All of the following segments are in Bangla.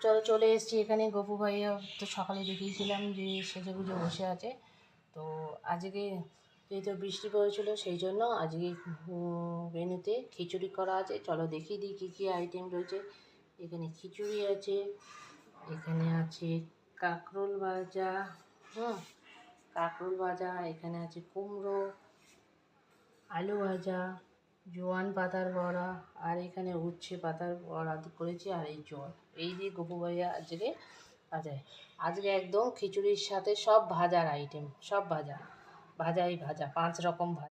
চলো চলে এসেছি এখানে। গপু ভাইয়া তো সকালে দেখিয়েছিলাম যে সেজেগুজে বসে আছে। তো আজকে যেহেতু বৃষ্টি পড়েছিল সেই জন্য আজকে মেনুতে খিচুড়ি করা আছে। চলো দেখিয়ে দিই কী কী আইটেম রয়েছে। এখানে খিচুড়ি আছে, এখানে আছে কাঁকরোল ভাজা, কাঁকরোল ভাজা, এখানে আছে কুমড়ো, আলু ভাজা, জোয়ান পাতার বড়া, আর এখানে উচ্ছে পাতার বড়া করেছি, আর এই জল এই দিয়ে গপু ভাইয়া আজকে ভাজায়। আজকে একদম খিচুড়ির সাথে সব ভাজার আইটেম, সব ভাজা, ভাজাই ভাজা, 5 রকম ভাজা।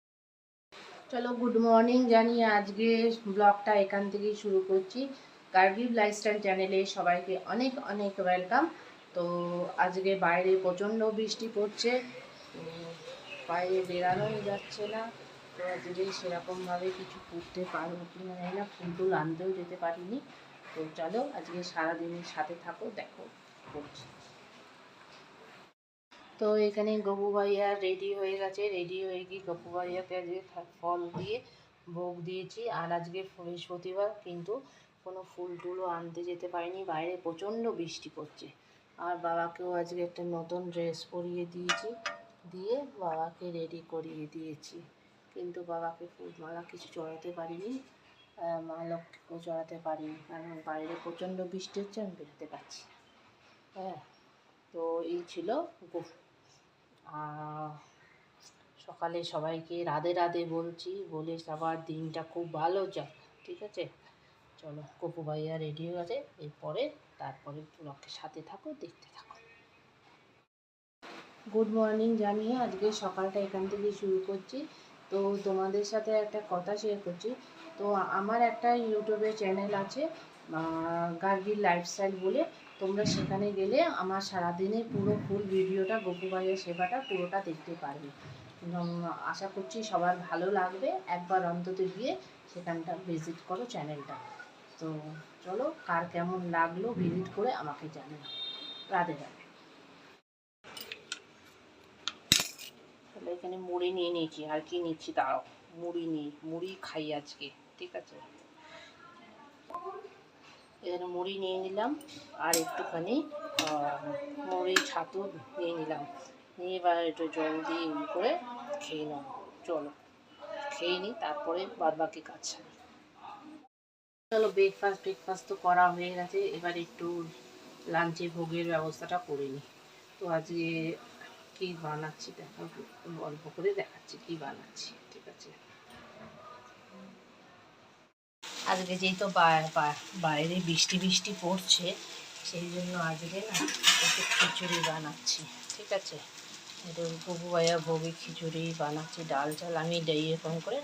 চলো গুড মর্নিং জানিয়ে আজকে ব্লগটা এখান থেকেই শুরু করছি। গার্গিভ লাইফস্টাইল চ্যানেলে সবাইকে অনেক অনেক ওয়েলকাম। তো আজকে বাইরে প্রচণ্ড বৃষ্টি পড়ছে, তো বাইরে বেরানোই যাচ্ছে না। তো আজকে সেরকমভাবে কিছু করতে পারবো কি না জানি না, ফুল টুল আনতেও যেতে পারিনি। তো চলো আজকে সারাদিনের সাথে থাকো, দেখো করছি। তো এখানে গপু ভাইয়া রেডি হয়ে গেছে। রেডি হয়ে গিয়ে গপু ভাইয়াকে আজকে ফল দিয়ে ভোগ দিয়েছি। আর আজকে বৃহস্পতিবার, কিন্তু কোনো ফুল টুলও আনতে যেতে পারিনি, বাইরে প্রচণ্ড বৃষ্টি পড়ছে। আর বাবাকেও আজকে একটা নতুন ড্রেস পরিয়ে দিয়েছি, দিয়ে বাবাকে রেডি করিয়ে দিয়েছি। কিন্তু বাবাকে ফুলমালা কিছু চড়াতে পারিনি, মা লক্ষ্মীকেও চড়াতে পারিনি, কারণ বাইরে প্রচণ্ড বৃষ্টি হচ্ছে, আমি বেরোতে পারছি। হ্যাঁ, তো এই ছিল সকালে সবাইকে রাধে রাধে বলছি, বলে সবার দিনটা খুব ভালো যায়। ঠিক আছে, চলো গপু ভাইয়া রেডি হয়ে গেছে, এরপরে তারপরে ব্লগের সাথে থাকো, দেখতে থাকো। গুড মর্নিং জানিয়ে আজকে সকালটা এখান থেকে শুরু করছি। তো তোমাদের সাথে একটা কথা শেয়ার করছি। তো আমার একটা ইউটিউবে চ্যানেল আছে, গার্গির লাইফস্টাইল বলে। তোমরা সেখানে গেলে আমার সারাদিনের পুরো ফুল ভিডিওটা, গপু ভাইয়ের সেবাটা পুরোটা দেখতে পারবে। আশা করছি সবার ভালো লাগবে, একবার অন্তত গিয়ে সেখানটা ভিজিট করো চ্যানেলটা। তো চলো, কার কেমন লাগলো ভিজিট করে আমাকে জানাও। রাধে রাধে। তাহলে এখানে মুড়ি নিয়ে নিয়েছি, আর কি নিচ্ছি তাও, মুড়ি খাই আজকে। ঠিক আছে, এখানে মুড়ি নিয়ে নিলাম, আর একটুখানি মুড়ি ছাতু নিয়ে নিলাম, নিয়ে এবার একটু জল দিয়ে করে খেয়ে নেব। চলো খেয়ে নিই, তারপরে বাদবাকি কাজ। চলো ব্রেকফাস্ট তো করা হয়ে গেছে, এবার একটু লাঞ্চে ভোগের ব্যবস্থাটা করে নিই। তো আজকে কী বানাচ্ছি দেখো, অল্প করে দেখাচ্ছি কী বানাচ্ছি। ঠিক আছে, আজকে যেহেতু বাইরে বৃষ্টি বৃষ্টি পড়ছে, সেই জন্য আজকে না একটু খিচুড়ি বানাচ্ছি। ঠিক আছে, একটু গপু ভাইয়া ভোগে খিচুড়ি বানাচ্ছি, ডাল চাল আমি এরকম করে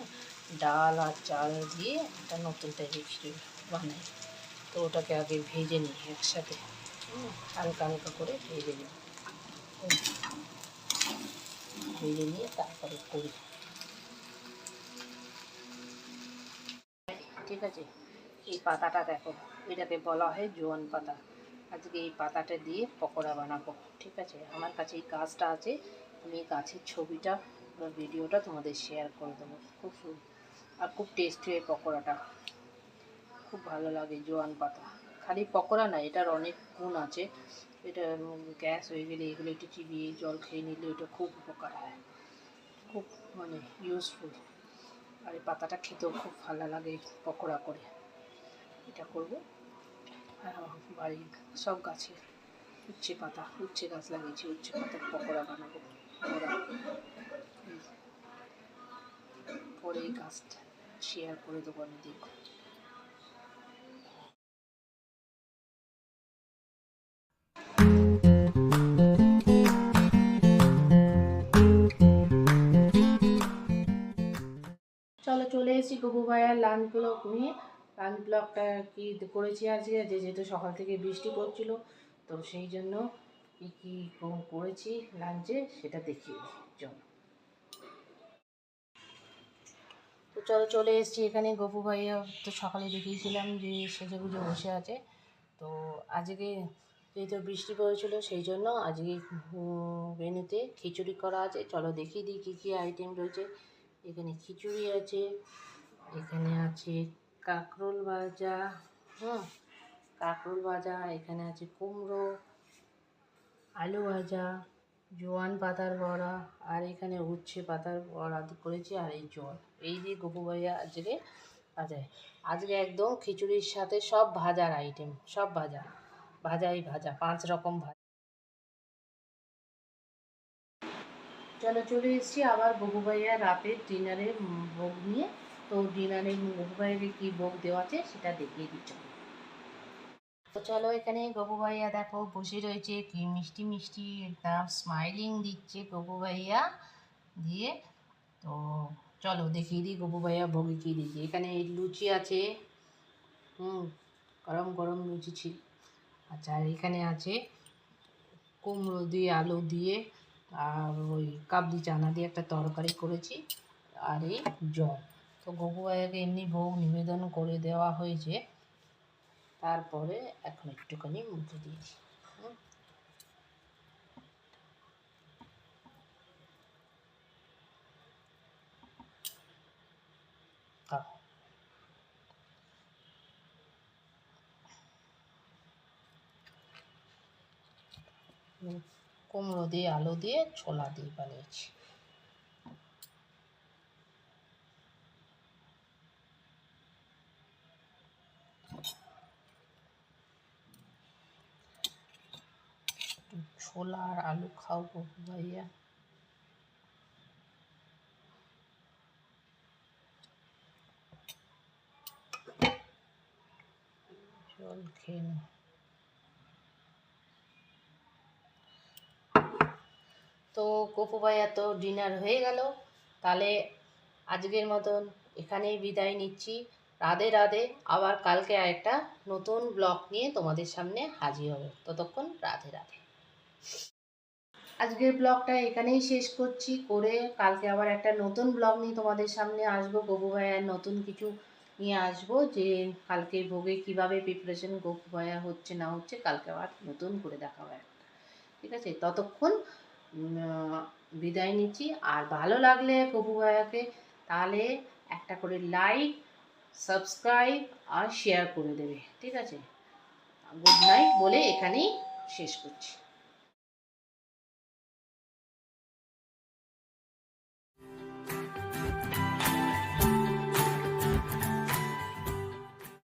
ডাল আর চাল দিয়ে একটা নতুন টাইপের খিচুড়ি বানাই। তো ওটাকে আগে ভেজে নিই একসাথে, হালকা হালকা করে ভেজে নিই, ভেজে নিয়ে তারপরে করি। ঠিক আছে, এই পাতাটা দেখো, এটাকে বলা হয় জোয়ান পাতা। আজকে এই পাতাটা দিয়ে পকোড়া বানাবো। ঠিক আছে, আমার কাছে এই গাছটা আছে, আমি এই গাছের ছবিটা বা ভিডিওটা তোমাদের শেয়ার করে দেবো। আর খুব টেস্টি এই পকোড়াটা, খুব ভালো লাগে। জোয়ান পাতা খালি পকোড়া না, এটার অনেক গুণ আছে। এটা গ্যাস হয়ে গেলে এগুলো একটু চিবিয়ে জল খেয়ে নিলে এটা খুব উপকার হয়, খুব মানে ইউজফুল। আর এই পাতাটা খেতেও খুব ভালো লাগে পকোড়া করে। এটা করবো। আর বাড়ির সব গাছে উচ্ছে গাছ লাগিয়েছি, উচ্ছে পাতার পকোড়া বানাবো। পরে এই গাছটা শেয়ার করে দেবো আমি, দেখো। চলো চলে এসেছি গপু ভাইয়ার লাঞ্চ ব্লগ নিয়ে। লাঞ্চ ব্লগটা কী করেছি আজকে, যেহেতু সকাল থেকে বৃষ্টি পড়ছিল, তো সেই জন্য কী কী করেছি লাঞ্চে সেটা দেখিয়ে দিই। চলো। তো চলো চলে এসেছি এখানে। গপু ভাইয়া তো সকালে দেখিয়েছিলাম যে সেজেগুজে বসে আছে। তো আজকে যেহেতু বৃষ্টি পড়েছিল সেই জন্য আজকে মেনুতে খিচুড়ি করা আছে। চলো দেখিয়ে দিই কী কী আইটেম রয়েছে। এখানে খিচুড়ি আছে, এখানে আছে কাঁকরোল ভাজা, কাঁকরোল ভাজা, এখানে আছে কুমড়ো, আলু ভাজা, জোয়ান পাতার বড়া, আর এখানে উচ্ছে পাতার বড়া করেছি, আর এই জল। এই দিয়ে গপু ভাইয়া আজকে ভাজায়। আজকে একদম খিচুড়ির সাথে সব ভাজার আইটেম, সব ভাজা, ভাজাই ভাজা, 5 রকম ভাজা। চলে এসেছি আবার গপু ভাইয়া রাতের ডিনারে ভোগ নিয়ে। তো ডিনারে গপু ভাইয়াকে কী ভোগ দেওয়া আছে সেটা দেখিয়ে দিচ্ছি। তো চলো, এখানে গপু ভাইয়া দেখো বসে রয়েছে, কি মিষ্টি মিষ্টি একটা স্মাইলিং দিচ্ছে গপু ভাইয়া দিয়ে। তো চলো দেখিয়ে দিই গপু ভাইয়া ভোগে কী দিয়েছি। এখানে লুচি আছে, গরম গরম লুচি ছিল। আচ্ছা, আর এখানে আছে কুমড়ো দিয়ে আলু দিয়ে আর ওই কাবলি চানা দিয়ে একটা তরকারি করেছি, আর এই জল। তো গপু ভাইয়াকে এমনি ভোগ নিবেদন করে দেওয়া হয়েছে, তারপরে এখন একটুখানি মুখে দিয়েছি। কুমড়ো দিয়ে আলু দিয়ে ছোলা দিয়ে বানিয়েছি। ছোলা আর আলু খাও গপু ভাইয়া। জল খেয়ে নাও। তো গপু ভাইয়া তো ডিনার হয়ে গেল, তাহলে আজকের মতন এখানেই বিদায় নিচ্ছি। রাধে রাধে। আবার কালকে আরেকটা নতুন ব্লগ নিয়ে তোমাদের সামনে হাজির হব। ততক্ষণ রাধে রাধে। আজকের ব্লগটা এখানেই শেষ করছি, করে কালকে আবার একটা নতুন ব্লগ নিয়ে তোমাদের সামনে আসবো। গপু ভাইয়ার নতুন কিছু নিয়ে আসবো, যে কালকে ভোগে কিভাবে প্রিপারেশন গপু ভাইয়া হচ্ছে না হচ্ছে, কালকে আবার নতুন করে দেখাবো একটা। ঠিক আছে, ততক্ষণ বিদায় নিচ্ছি। আর ভালো লাগলে গপু ভাইয়াকে তাহলে একটা করে লাইক, সাবস্ক্রাইব আর শেয়ার করে দেবে। ঠিক আছে, গুড নাইট বলে এখানেই শেষ করছি।